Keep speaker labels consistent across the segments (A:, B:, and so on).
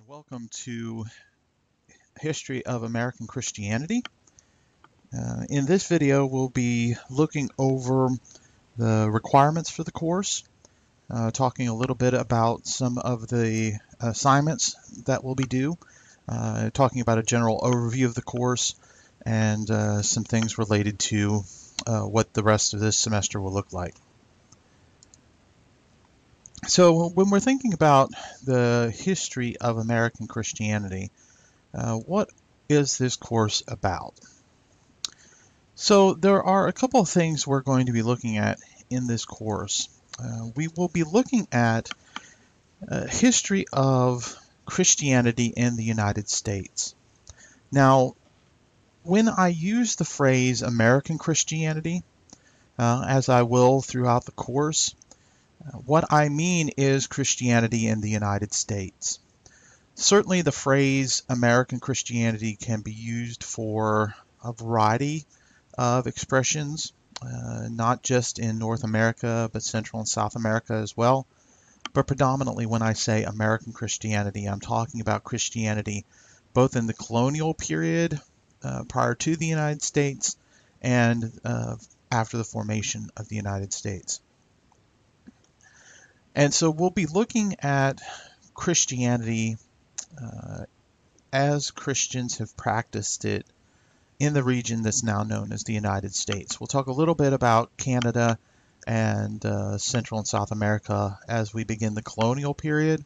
A: Welcome to History of American Christianity. In this video, we'll be looking over the requirements for the course, talking a little bit about some of the assignments that will be due, talking about a general overview of the course, and some things related to what the rest of this semester will look like. So when we're thinking about the history of American Christianity, what is this course about? So there are a couple of things we're going to be looking at in this course. We will be looking at history of Christianity in the United States. Now, when I use the phrase American Christianity, as I will throughout the course, what I mean is Christianity in the United States. Certainly the phrase American Christianity can be used for a variety of expressions, not just in North America, but Central and South America as well. But predominantly when I say American Christianity, I'm talking about Christianity both in the colonial period prior to the United States and after the formation of the United States. And so we'll be looking at Christianity as Christians have practiced it in the region that's now known as the United States. We'll talk a little bit about Canada and Central and South America as we begin the colonial period,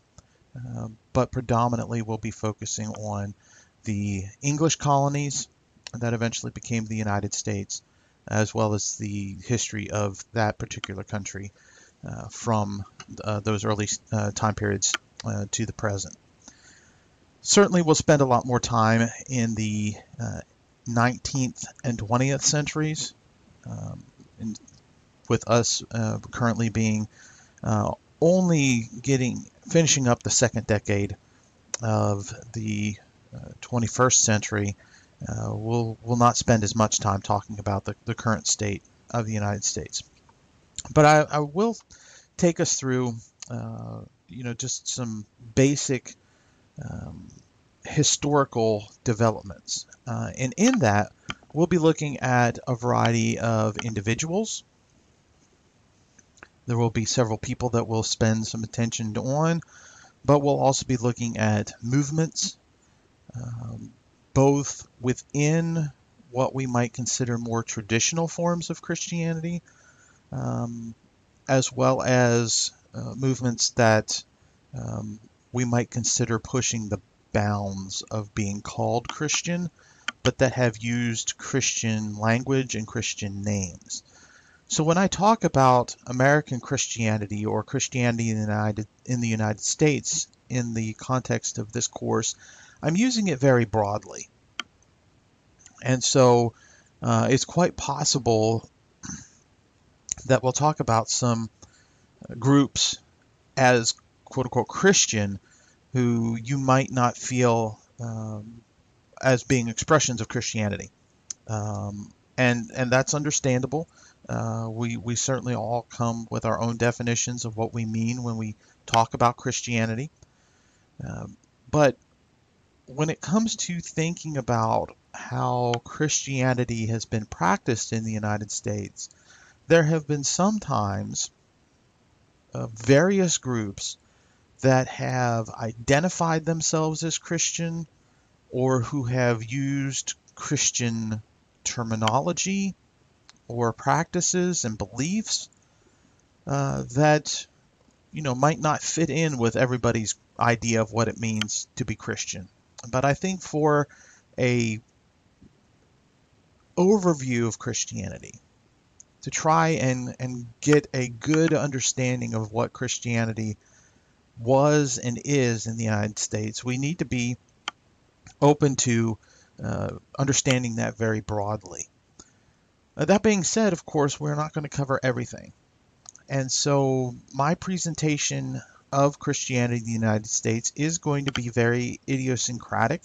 A: but predominantly we'll be focusing on the English colonies that eventually became the United States, as well as the history of that particular country from those early time periods to the present. Certainly we'll spend a lot more time in the 19th and 20th centuries, with us currently being only finishing up the second decade of the 21st century. We'll not spend as much time talking about the current state of the United States. But I will take us through, just some basic historical developments. And in that, we'll be looking at a variety of individuals. There will be several people that we'll spend some attention on, but we'll also be looking at movements, both within what we might consider more traditional forms of Christianity, as well as movements that we might consider pushing the bounds of being called Christian, but that have used Christian language and Christian names. So when I talk about American Christianity or Christianity in the United States in the context of this course, I'm using it very broadly. And so it's quite possible that we'll talk about some groups as quote-unquote Christian who you might not feel as being expressions of Christianity. And that's understandable. We certainly all come with our own definitions of what we mean when we talk about Christianity. But when it comes to thinking about how Christianity has been practiced in the United States, there have been sometimes various groups that have identified themselves as Christian or who have used Christian terminology or practices and beliefs that might not fit in with everybody's idea of what it means to be Christian. But I think for a overview of Christianity, to try and get a good understanding of what Christianity was and is in the United States, we need to be open to understanding that very broadly. That being said, of course, we're not going to cover everything. And so my presentation of Christianity in the United States is going to be very idiosyncratic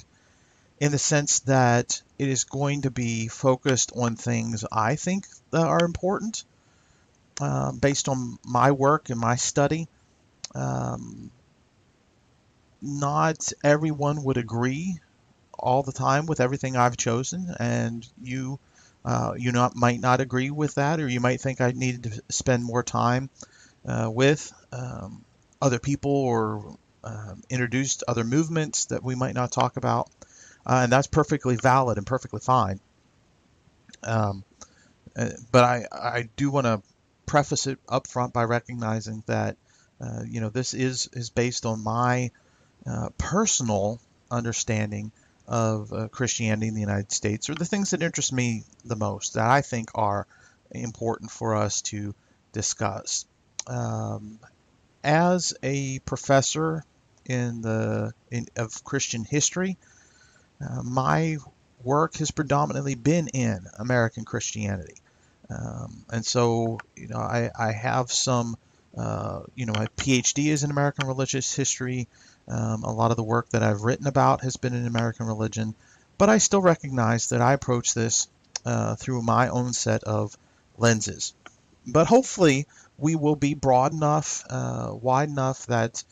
A: in the sense that it is going to be focused on things I think that are important based on my work and my study. not everyone would agree all the time with everything I've chosen, and might not agree with that, or you might think I needed to spend more time with other people, or introduced other movements that we might not talk about, and that's perfectly valid and perfectly fine. Um, but I do want to preface it up front by recognizing that this is based on my personal understanding of Christianity in the United States, or the things that interest me the most, that I think are important for us to discuss. Um, as a professor of Christian history, my work has predominantly been in American Christianity. And so, I have some, my PhD is in American religious history. A lot of the work that I've written about has been in American religion, but I still recognize that I approach this through my own set of lenses. But hopefully, we will be broad enough, wide enough that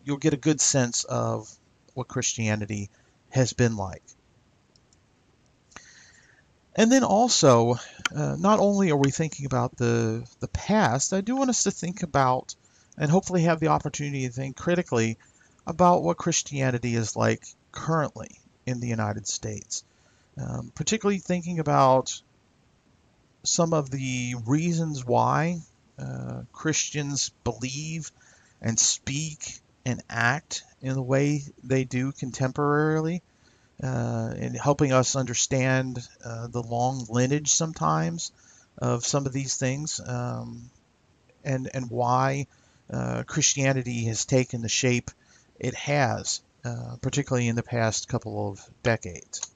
A: you'll get a good sense of what Christianity has been like. And then also, not only are we thinking about the past, I do want us to think about, and hopefully have the opportunity to think critically about what Christianity is like currently in the United States. Particularly thinking about some of the reasons why Christians believe and speak and act in the way they do contemporarily, and helping us understand the long lineage sometimes of some of these things, and why Christianity has taken the shape it has, particularly in the past couple of decades.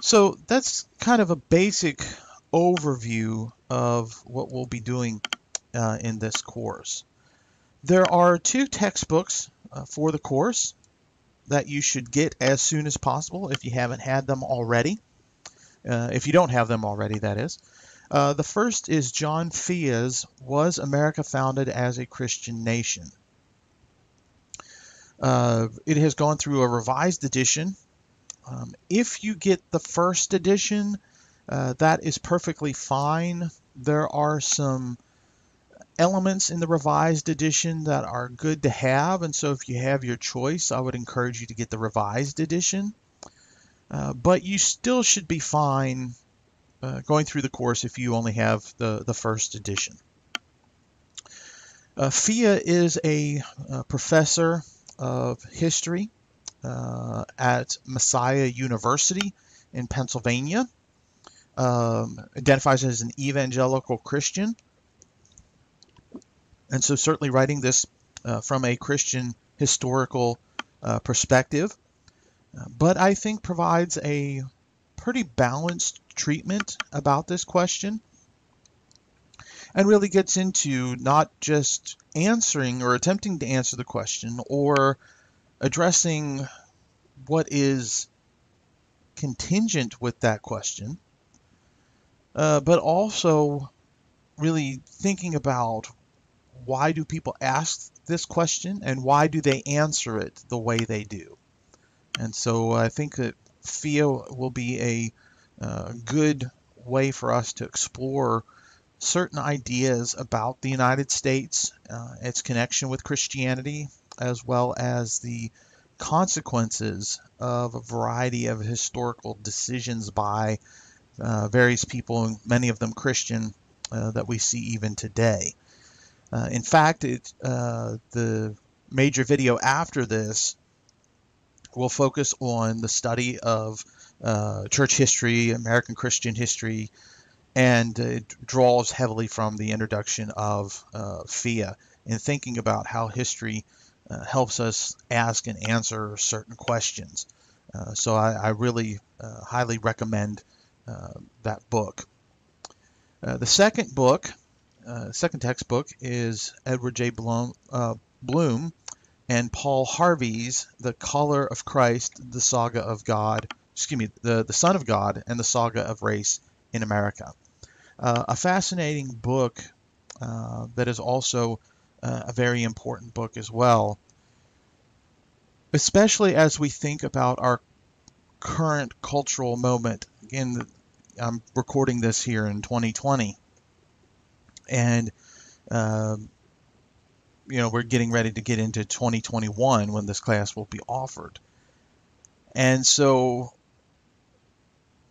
A: So that's kind of a basic overview of what we'll be doing in this course. There are 2 textbooks for the course that you should get as soon as possible if you haven't had them already. If you don't have them already, that is. The first is John Fea's Was America Founded as a Christian Nation? It has gone through a revised edition. If you get the first edition, that is perfectly fine. There are some elements in the revised edition that are good to have, and so if you have your choice, I would encourage you to get the revised edition. But you still should be fine going through the course if you only have the first edition. Fia is a professor of history at Messiah University in Pennsylvania. Identifies as an evangelical Christian, and so certainly writing this from a Christian historical perspective, but I think provides a pretty balanced treatment about this question, and really gets into not just answering or attempting to answer the question or addressing what is contingent with that question, but also really thinking about why do people ask this question and why do they answer it the way they do. And so I think that Fia will be a good way for us to explore certain ideas about the United States, its connection with Christianity, as well as the consequences of a variety of historical decisions by various people, many of them Christian, that we see even today. In fact, the major video after this will focus on the study of church history, American Christian history, and it draws heavily from the introduction of Fia in thinking about how history helps us ask and answer certain questions. So I really highly recommend that book. The second book, second textbook, is Edward J. Bloom and Paul Harvey's The Color of Christ, the Saga of God, the Son of God and the Saga of Race in America. A fascinating book that is also a very important book as well, especially as we think about our current cultural moment. Again, I'm recording this here in 2020, and we're getting ready to get into 2021 when this class will be offered. And so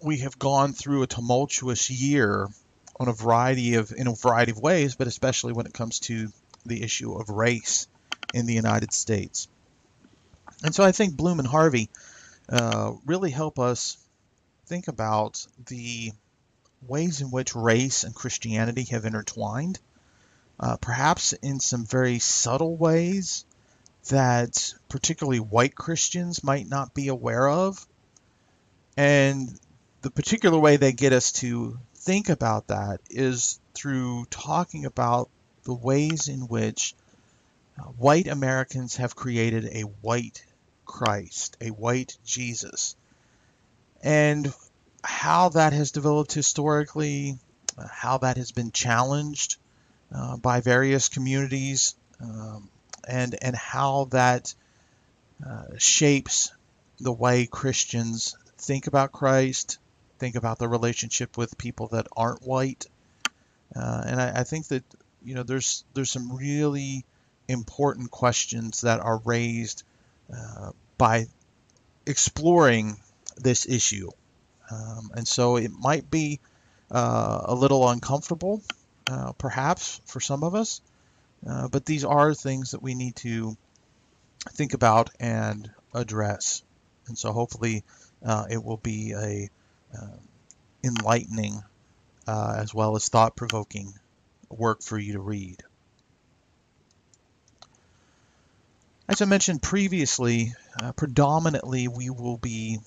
A: we have gone through a tumultuous year in a variety of ways, but especially when it comes to the issue of race in the United States. And so I think Bloom and Harvey really help us think about the ways in which race and Christianity have intertwined, perhaps in some very subtle ways that particularly white Christians might not be aware of. And the particular way they get us to think about that is through talking about the ways in which white Americans have created a white Christ, a white Jesus, and how that has developed historically, how that has been challenged by various communities, and how that shapes the way Christians think about Christ, think about the relationship with people that aren't white. And I think that there's some really important questions that are raised by exploring this issue. And so it might be a little uncomfortable, perhaps, for some of us, but these are things that we need to think about and address. And so hopefully it will be a enlightening as well as thought-provoking work for you to read. As I mentioned previously, predominantly we will be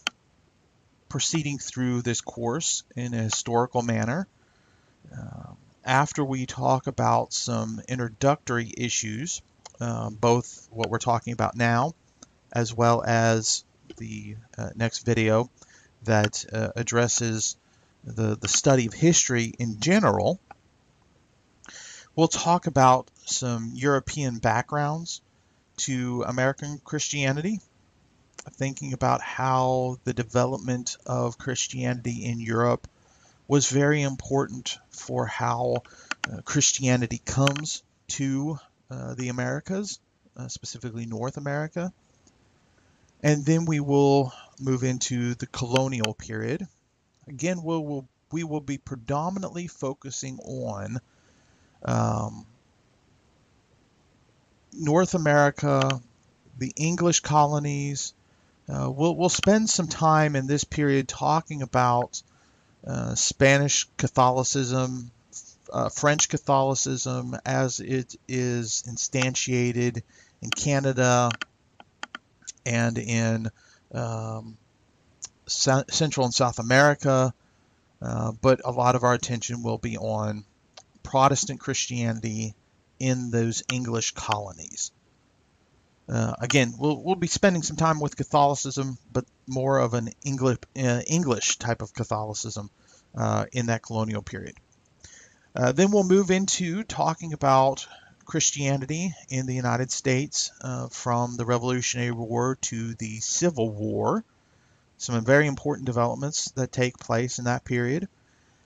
A: proceeding through this course in a historical manner. After we talk about some introductory issues, both what we're talking about now as well as the next video that addresses the study of history in general, we'll talk about some European backgrounds to American Christianity, thinking about how the development of Christianity in Europe was very important for how Christianity comes to the Americas, specifically North America. And then we will move into the colonial period. Again, we will be predominantly focusing on North America, the English colonies. We'll spend some time in this period talking about Spanish Catholicism, French Catholicism as it is instantiated in Canada and in Central and South America, but a lot of our attention will be on Protestant Christianity in those English colonies. Again, we'll be spending some time with Catholicism, but more of an English type of Catholicism in that colonial period. Then we'll move into talking about Christianity in the United States from the Revolutionary War to the Civil War. Some very important developments that take place in that period.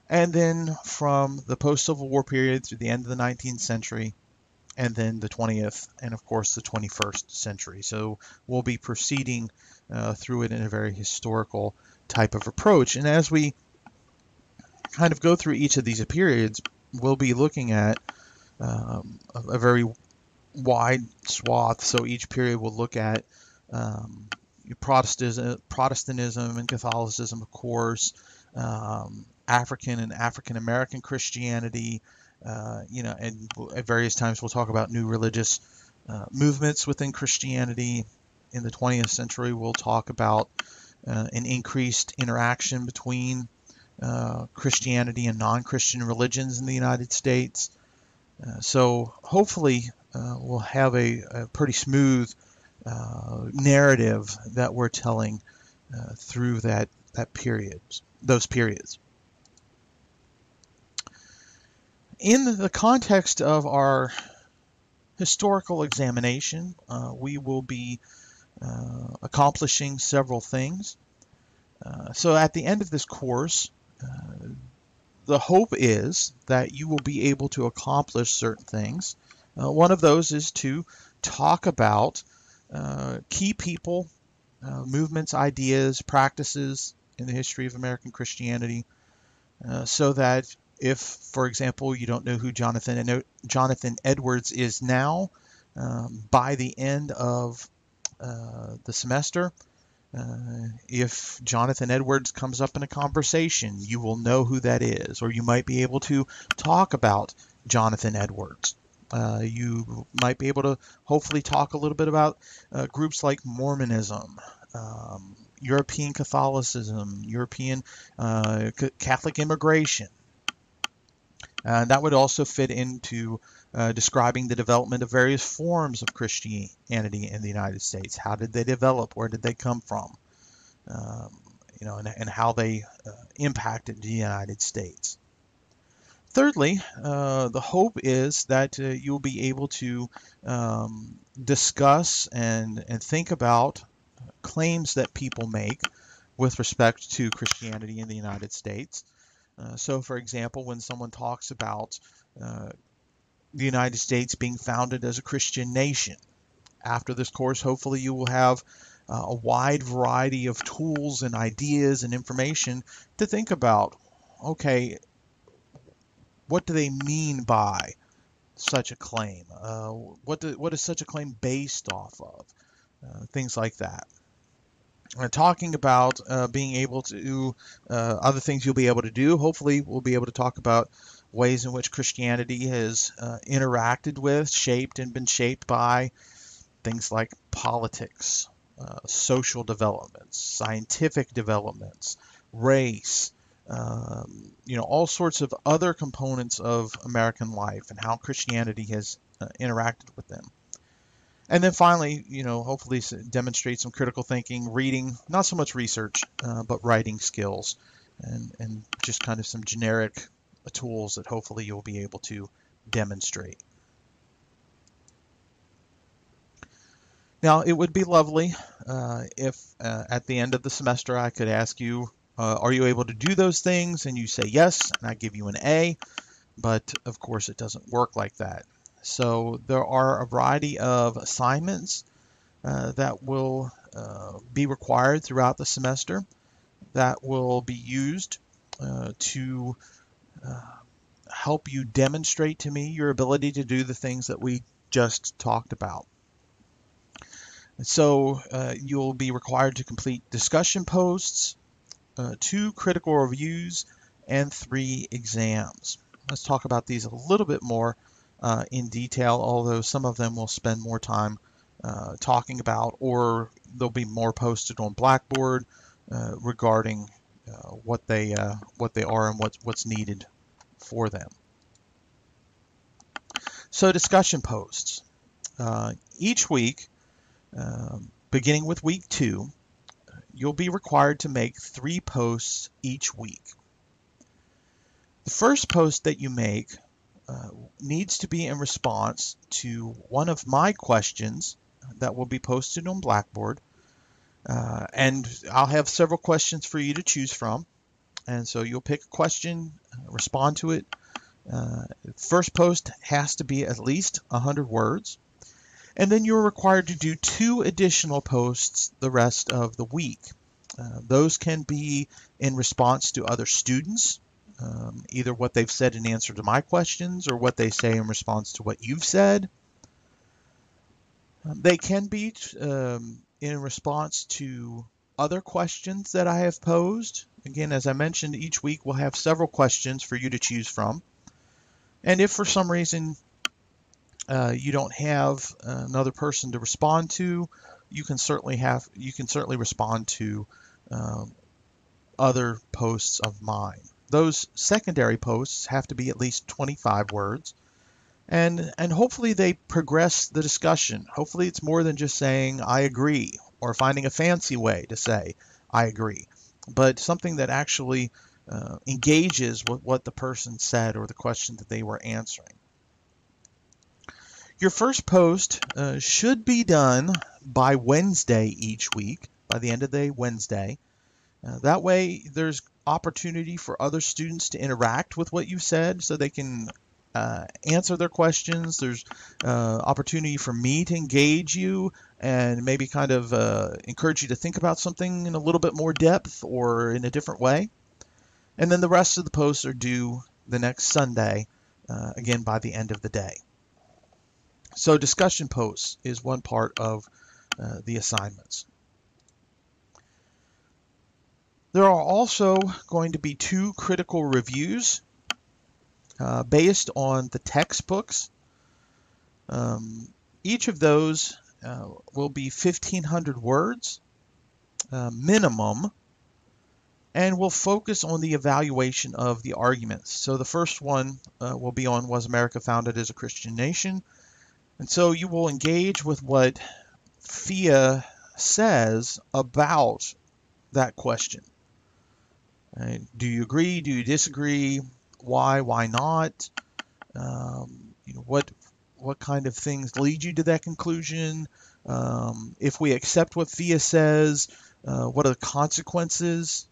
A: And then from the post-Civil War period through the end of the 19th century, and then the 20th, and of course the 21st century. So we'll be proceeding through it in a very historical type of approach. And as we kind of go through each of these periods, we'll be looking at a very wide swath. So each period will look at Protestantism and Catholicism, of course, African and African American Christianity, and at various times we'll talk about new religious movements within Christianity. In the 20th century, we'll talk about an increased interaction between Christianity and non-Christian religions in the United States. So hopefully we'll have a pretty smooth narrative that we're telling through those periods. In the context of our historical examination. We will be accomplishing several things. So at the end of this course, the hope is that you will be able to accomplish certain things. One of those is to talk about key people, movements, ideas, practices in the history of American Christianity, so that if, for example, you don't know who Jonathan Edwards is now, by the end of the semester, if Jonathan Edwards comes up in a conversation, you will know who that is, or you might be able to talk about Jonathan Edwards. You might be able to hopefully talk a little bit about groups like Mormonism, European Catholicism, European Catholic immigration. And that would also fit into describing the development of various forms of Christianity in the United States. How did they develop? Where did they come from? And how they impacted the United States. Thirdly, the hope is that you'll be able to discuss and think about claims that people make with respect to Christianity in the United States. So, for example, when someone talks about the United States being founded as a Christian nation, after this course, hopefully you will have a wide variety of tools and ideas and information to think about. Okay, what do they mean by such a claim? What is such a claim based off of? Things like that. Talking about being able to other things you'll be able to do. Hopefully, we'll be able to talk about ways in which Christianity has interacted with, shaped, and been shaped by things like politics, social developments, scientific developments, race, all sorts of other components of American life and how Christianity has interacted with them. And then finally, hopefully demonstrate some critical thinking, reading, not so much research, but writing skills, and just kind of some generic tools that hopefully you'll be able to demonstrate. Now, it would be lovely if at the end of the semester I could ask you, are you able to do those things? And you say yes, and I give you an A. But of course, it doesn't work like that. So there are a variety of assignments that will be required throughout the semester that will be used to help you demonstrate to me your ability to do the things that we just talked about. So you'll be required to complete discussion posts, 2 critical reviews, and 3 exams. Let's talk about these a little bit more in detail, although some of them we'll spend more time talking about, or they'll be more posted on Blackboard regarding what they are and what's needed for them. So discussion posts. Each week, beginning with week 2, you'll be required to make 3 posts each week. The first post that you make needs to be in response to one of my questions that will be posted on Blackboard. And I'll have several questions for you to choose from. And so you'll pick a question, respond to it. First post has to be at least 100 words. And then you're required to do 2 additional posts the rest of the week. Those can be in response to other students, either what they've said in answer to my questions or what they say in response to what you've said. They can be in response to other questions that I have posed. Again, as I mentioned, each week we'll have several questions for you to choose from. And if for some reason you don't have another person to respond to, you can certainly respond to other posts of mine. Those secondary posts have to be at least 25 words, and hopefully they progress the discussion. Hopefully it's more than just saying I agree or finding a fancy way to say I agree, but something that actually engages with what the person said or the question that they were answering. Your first post should be done by Wednesday each week, by the end of the day Wednesday. That way there's opportunity for other students to interact with what you said so they can answer their questions. There's opportunity for me to engage you and maybe kind of encourage you to think about something in a little bit more depth or in a different way. And then the rest of the posts are due the next Sunday, again by the end of the day. So discussion posts is one part of the assignments. There are also going to be 2 critical reviews based on the textbooks. Each of those will be 1,500 words minimum, and will focus on the evaluation of the arguments. So the first one will be on, was America founded as a Christian nation? And so you will engage with what FIA says about that question. Right? Do you agree? Do you disagree? Why not? What kind of things lead you to that conclusion? If we accept what FIA says, what are the consequences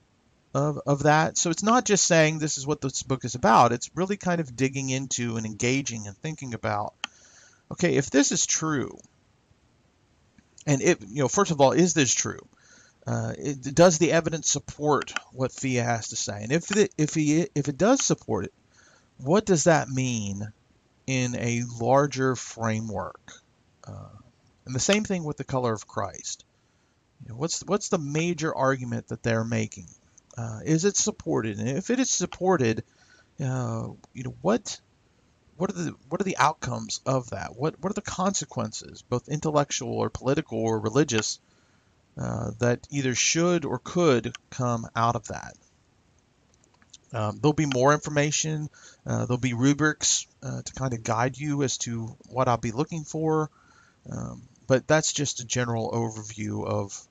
A: of that? So it's not just saying this is what this book is about. It's really kind of digging into and engaging and thinking about, okay, if this is true, and first of all, is this true? Does the evidence support what FIA has to say? And if it does support it, what does that mean in a larger framework? And the same thing with the color of Christ. What's the major argument that they're making? Is it supported? And if it is supported, what are the outcomes of that? What are the consequences, both intellectual or political or religious, that either should or could come out of that? There'll be more information. There'll be rubrics to kind of guide you as to what I'll be looking for. But that's just a general overview of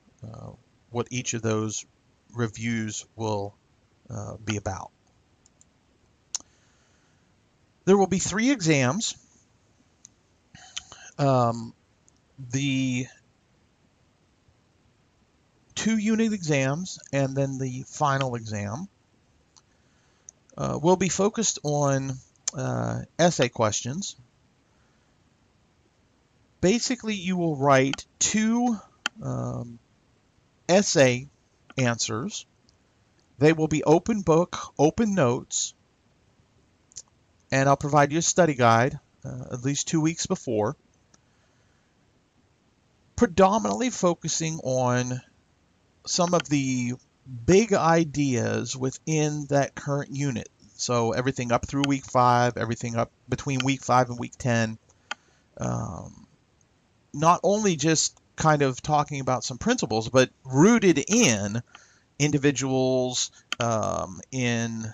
A: what each of those reviews will be about. There will be 3 exams. The 2 unit exams and then the final exam will be focused on essay questions. Basically, you will write 2 essay answers. They will be open book, open notes, and I'll provide you a study guide at least 2 weeks before, predominantly focusing on some of the big ideas within that current unit. So everything up through week 5, everything up between week 5 and week 10. Not only just kind of talking about some principles, but rooted in individuals, in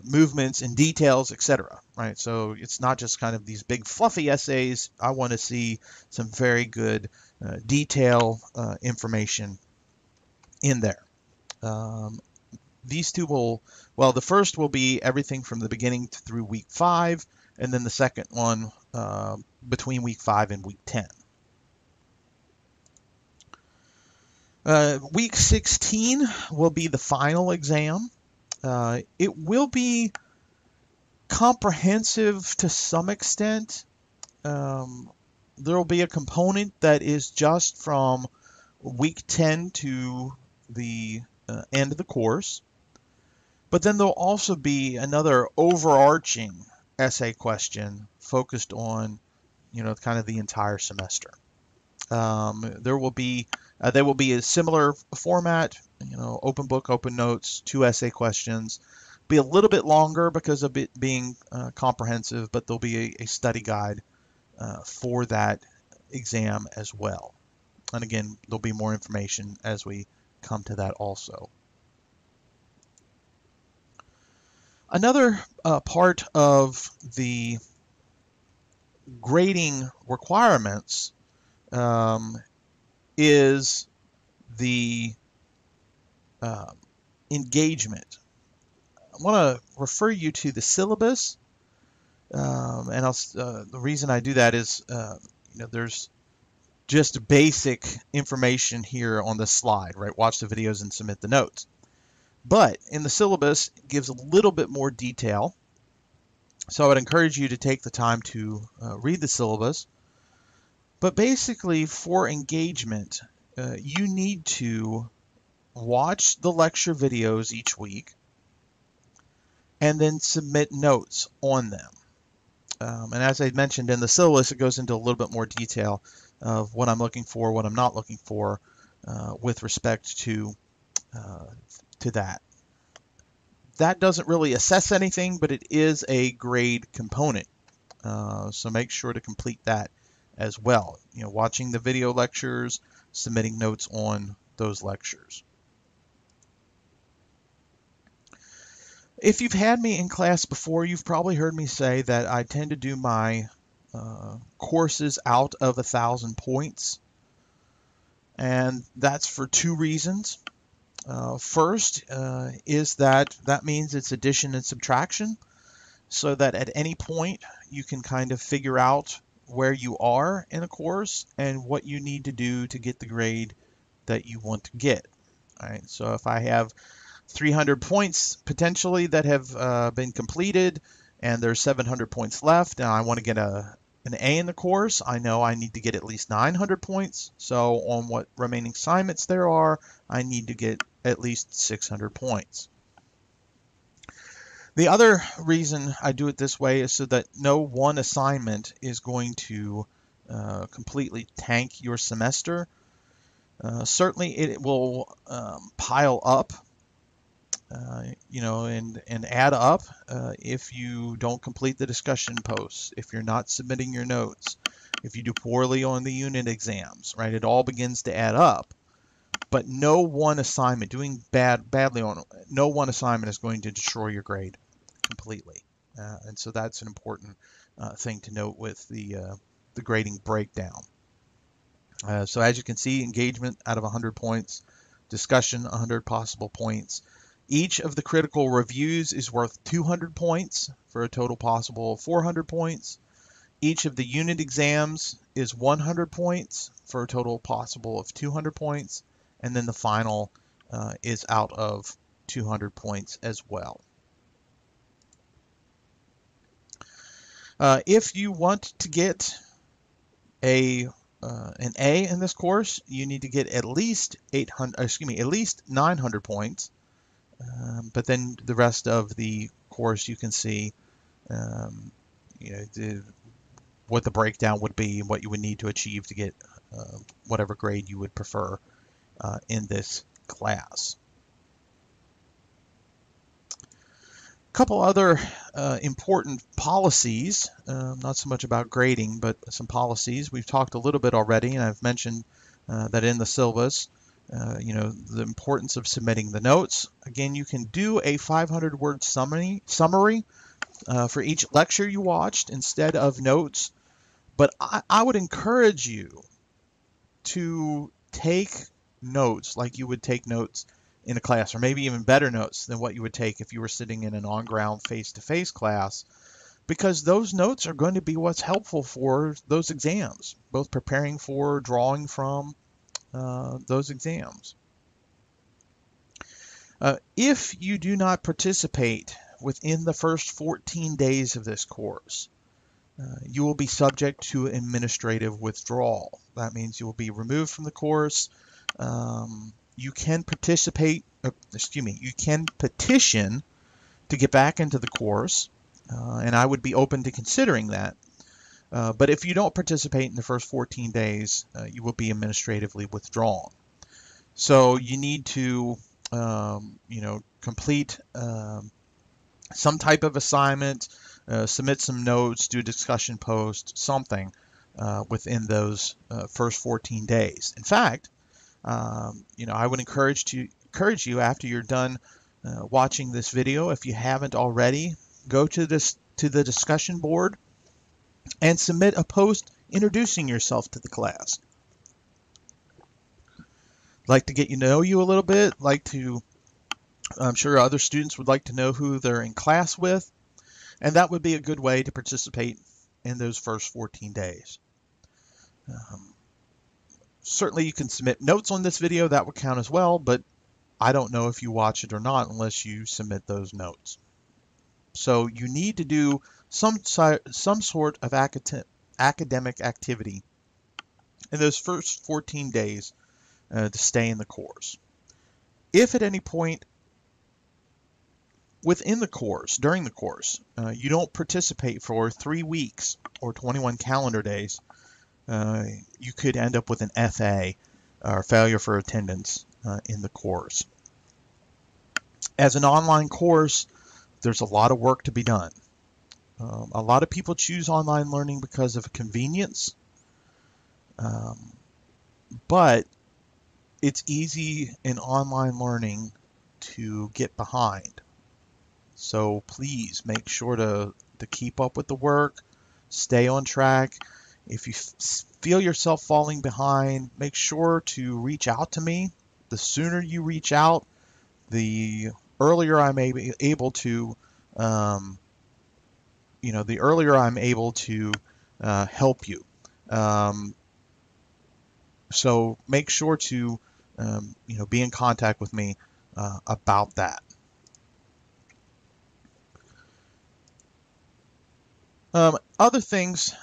A: movements, in details, etc. Right? So it's not just kind of these big fluffy essays. I want to see some very good detail information in there. These 2 the first will be everything from the beginning through week 5, and then the second one between week 5 and week 10. Week 16 will be the final exam. It will be comprehensive to some extent. There will be a component that is just from week 10 to the end of the course. But then there'll also be another overarching essay question focused on, kind of the entire semester. They will be a similar format, open book, open notes, 2 essay questions. Be a little bit longer because of it being comprehensive, but there'll be a study guide for that exam as well. And again, there'll be more information as we come to that also. Another part of the grading requirements is the engagement. I want to refer you to the syllabus. And the reason I do that is, there's just basic information here on this slide, right? Watch the videos and submit the notes. But in the syllabus, it gives a little bit more detail. So I would encourage you to take the time to read the syllabus. But basically, for engagement, you need to watch the lecture videos each week and then submit notes on them. And as I mentioned in the syllabus, it goes into a little bit more detail of what I'm looking for, what I'm not looking for with respect to that. That doesn't really assess anything, but it is a grade component. So make sure to complete that as well. Watching the video lectures, submitting notes on those lectures. If you've had me in class before, you've probably heard me say that I tend to do my courses out of 1,000 points. And that's for two reasons. First is that means it's addition and subtraction, so that at any point you can kind of figure out where you are in a course and what you need to do to get the grade that you want to get. All right, so if I have 300 points potentially that have been completed and there's 700 points left and I want to get an A in the course, I know I need to get at least 900 points. So on what remaining assignments there are, I need to get at least 600 points. The other reason I do it this way is so that no one assignment is going to completely tank your semester. Certainly it will pile up, and add up if you don't complete the discussion posts, if you're not submitting your notes, if you do poorly on the unit exams, right? It all begins to add up. But no one assignment, doing badly on no one assignment is going to destroy your grade completely. And so that's an important thing to note with the grading breakdown. So as you can see, engagement out of 100 points, discussion 100 possible points. Each of the critical reviews is worth 200 points for a total possible of 400 points. Each of the unit exams is 100 points for a total possible of 200 points. And then the final is out of 200 points as well. If you want to get an A in this course, you need to get at least 900 points. But then the rest of the course, you can see, what the breakdown would be and what you would need to achieve to get whatever grade you would prefer in this class. A couple other important policies, not so much about grading, but some policies. We've talked a little bit already, and I've mentioned that in the syllabus, the importance of submitting the notes. Again, you can do a 500-word summary for each lecture you watched instead of notes, but I would encourage you to take notes like you would take notes in a class, or maybe even better notes than what you would take if you were sitting in an on-ground face-to-face class, because those notes are going to be what's helpful for those exams, both preparing for, drawing from those exams. If you do not participate within the first 14 days of this course, you will be subject to administrative withdrawal. That means you will be removed from the course. You can you can petition to get back into the course, and I would be open to considering that. But if you don't participate in the first 14 days, you will be administratively withdrawn. So you need to, complete some type of assignment, submit some notes, do a discussion post, something within those first 14 days. In fact, I would encourage you after you're done watching this video, if you haven't already, go to the discussion board and submit a post introducing yourself to the class. Like to get to know you a little bit, I'm sure other students would like to know who they're in class with. And that would be a good way to participate in those first 14 days. Certainly you can submit notes on this video, that would count as well, but I don't know if you watch it or not unless you submit those notes. So you need to do some sort of academic activity in those first 14 days to stay in the course. If at any point within the course, during the course, you don't participate for 3 weeks or 21 calendar days, you could end up with an FA, or failure for attendance, in the course. As an online course, there's a lot of work to be done. A lot of people choose online learning because of convenience, but it's easy in online learning to get behind. So please make sure to keep up with the work, stay on track. If you feel yourself falling behind, make sure to reach out to me. The sooner you reach out, the earlier I'm able to, the earlier I'm able to help you. So make sure to, be in contact with me about that. Other things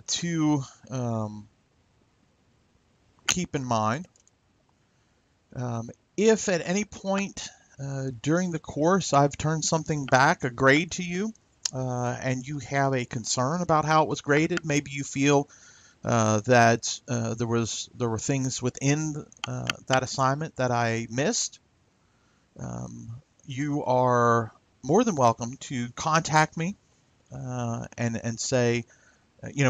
A: to keep in mind. If at any point during the course I've turned something back, a grade to you, and you have a concern about how it was graded, maybe you feel that there were things within that assignment that I missed, you are more than welcome to contact me and say,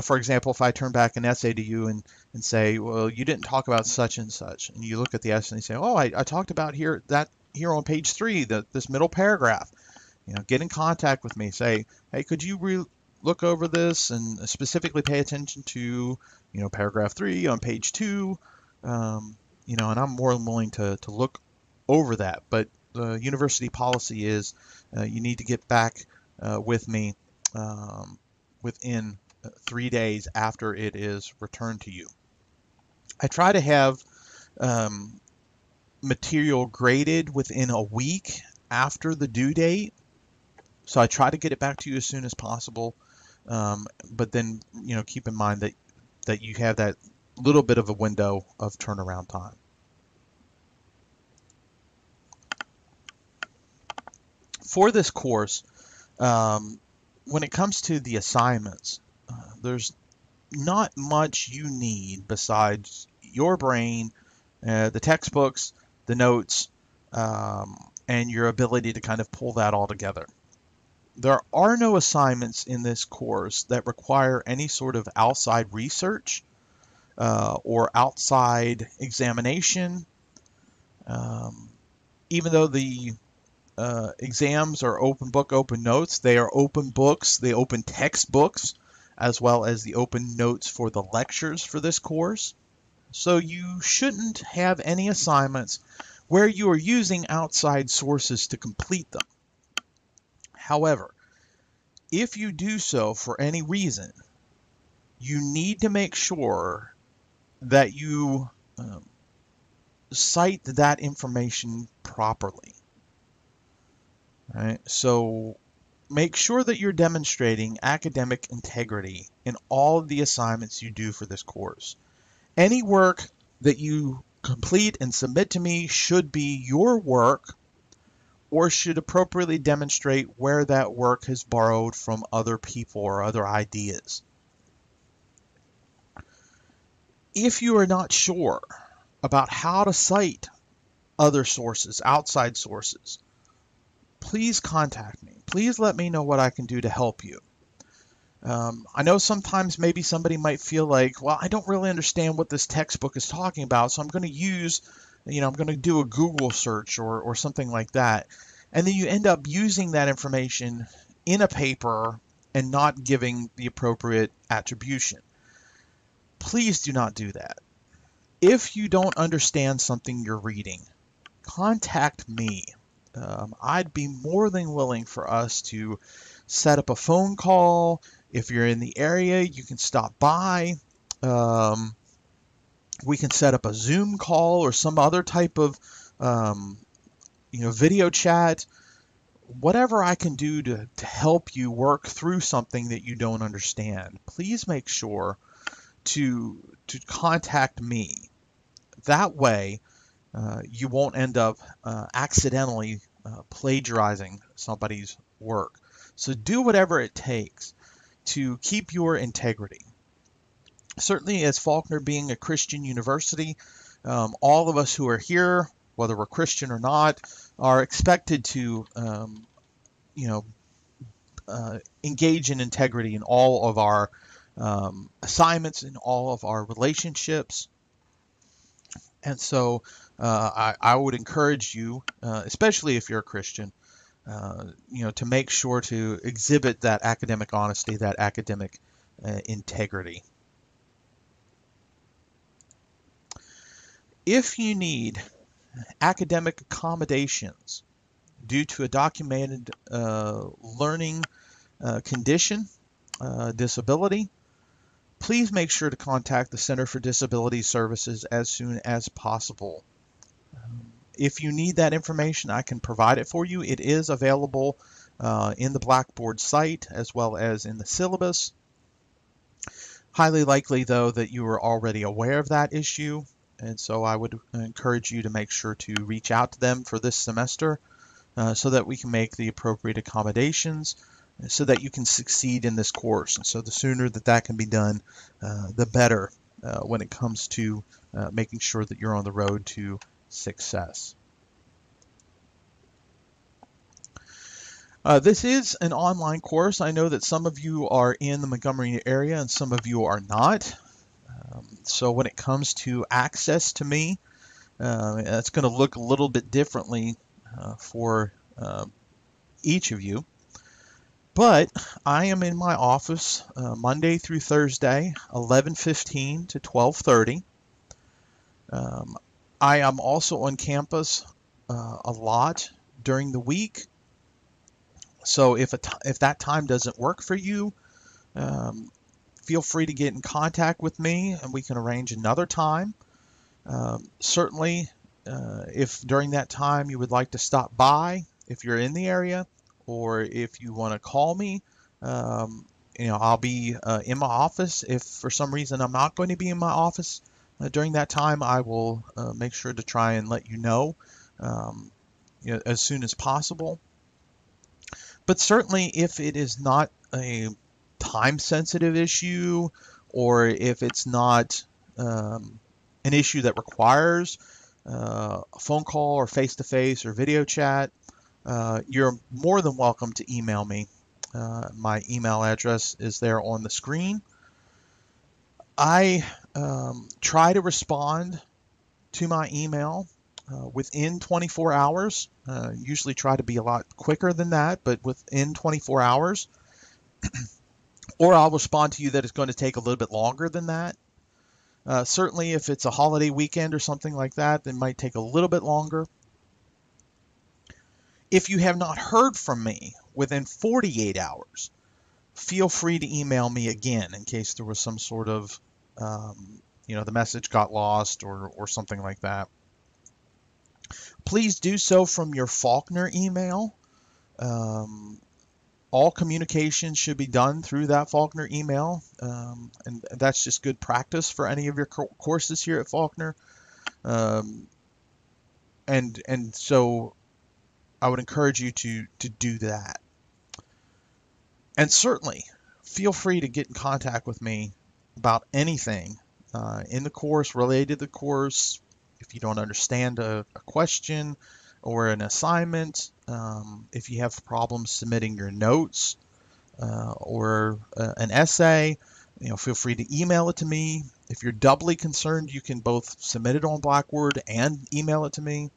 A: for example, if I turn back an essay to you and say, well, you didn't talk about such and such, and you look at the essay and you say, oh, I talked about here on page 3, this middle paragraph. Get in contact with me. Say, hey, could you look over this and specifically pay attention to, paragraph 3 on page 2, and I'm more than willing to look over that. But the university policy is you need to get back with me within 3 days after it is returned to you. I try to have material graded within a week after the due date, so I try to get it back to you as soon as possible. But then, keep in mind that you have that little bit of a window of turnaround time. For this course, when it comes to the assignments, there's not much you need besides your brain, the textbooks, the notes, and your ability to kind of pull that all together. There are no assignments in this course that require any sort of outside research or outside examination. Even though the exams are open book, open notes, they are open books, they open textbooks, as well as the open notes for the lectures for this course. So you shouldn't have any assignments where you are using outside sources to complete them. However, if you do so for any reason, you need to make sure that you cite that information properly. All right? So make sure that you're demonstrating academic integrity in all of the assignments you do for this course. Any work that you complete and submit to me should be your work, or should appropriately demonstrate where that work has borrowed from other people or other ideas. If you are not sure about how to cite other sources, outside sources, please contact me. Please let me know what I can do to help you. I know sometimes maybe somebody might feel like, well, I don't really understand what this textbook is talking about, so I'm going to use, I'm going to do a Google search or something like that. And then you end up using that information in a paper and not giving the appropriate attribution. Please do not do that. If you don't understand something you're reading, contact me. I'd be more than willing for us to set up a phone call. If you're in the area, you can stop by. Um, we can set up a Zoom call or some other type of um, video chat. Whatever I can do to help you work through something that you don't understand, please make sure to contact me. That way, you won't end up accidentally plagiarizing somebody's work. So do whatever it takes to keep your integrity. Certainly, as Faulkner being a Christian university, all of us who are here, whether we're Christian or not, are expected to, you know, engage in integrity in all of our assignments, in all of our relationships. And so I would encourage you, especially if you're a Christian, to make sure to exhibit that academic honesty, that academic integrity. If you need academic accommodations due to a documented learning condition, disability, please make sure to contact the Center for Disability Services as soon as possible. If you need that information, I can provide it for you. It is available in the Blackboard site as well as in the syllabus. Highly likely, though, that you are already aware of that issue, and so I would encourage you to make sure to reach out to them for this semester so that we can make the appropriate accommodations so that you can succeed in this course. And so the sooner that can be done, the better when it comes to making sure that you're on the road to success. This is an online course. I know that some of you are in the Montgomery area and some of you are not. So when it comes to access to me, it's going to look a little bit differently for each of you. But I am in my office Monday through Thursday, 11:15 to 12:30. I am also on campus a lot during the week. So if that time doesn't work for you, feel free to get in contact with me and we can arrange another time. Certainly, if during that time you would like to stop by, if you're in the area, or if you want to call me, I'll be in my office. If for some reason I'm not going to be in my office during that time, I will make sure to try and let you know, as soon as possible. But certainly if it is not a time-sensitive issue, or if it's not an issue that requires a phone call or face-to-face or video chat, you're more than welcome to email me. My email address is there on the screen. I try to respond to my email within 24 hours. Usually try to be a lot quicker than that, but within 24 hours. Or I'll respond to you that it's going to take a little bit longer than that. Certainly if it's a holiday weekend or something like that, it might take a little bit longer. If you have not heard from me within 48 hours, feel free to email me again in case there was some sort of, the message got lost or something like that. Please do so from your Faulkner email. All communication should be done through that Faulkner email, and that's just good practice for any of your courses here at Faulkner. And so I would encourage you to do that. And certainly feel free to get in contact with me about anything in the course, related to the course. If you don't understand a question or an assignment, if you have problems submitting your notes or an essay, feel free to email it to me. If you're doubly concerned, you can both submit it on Blackboard and email it to me.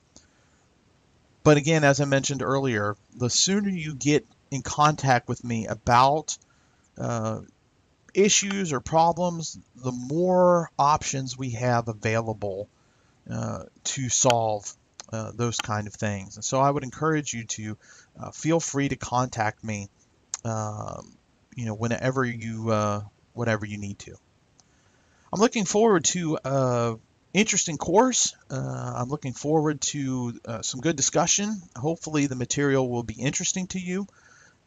A: But again, as I mentioned earlier, the sooner you get in contact with me about issues or problems, the more options we have available to solve those kind of things. And so I would encourage you to feel free to contact me whenever you need to. I'm looking forward to interesting course. I'm looking forward to some good discussion. Hopefully, the material will be interesting to you,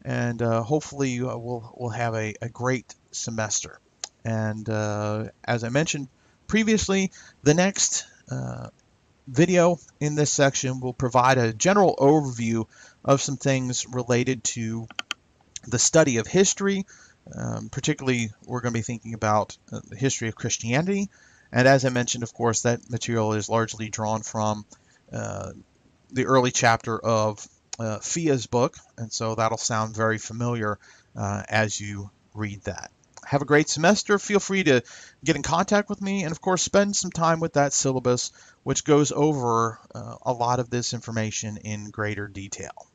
A: and hopefully, we'll have a great semester. And as I mentioned previously, the next video in this section will provide a general overview of some things related to the study of history. Particularly, we're going to be thinking about the history of Christianity. And as I mentioned, of course, that material is largely drawn from uh, the early chapter of Fia's book. And so that'll sound very familiar as you read that. Have a great semester. Feel free to get in contact with me and, of course, spend some time with that syllabus, which goes over a lot of this information in greater detail.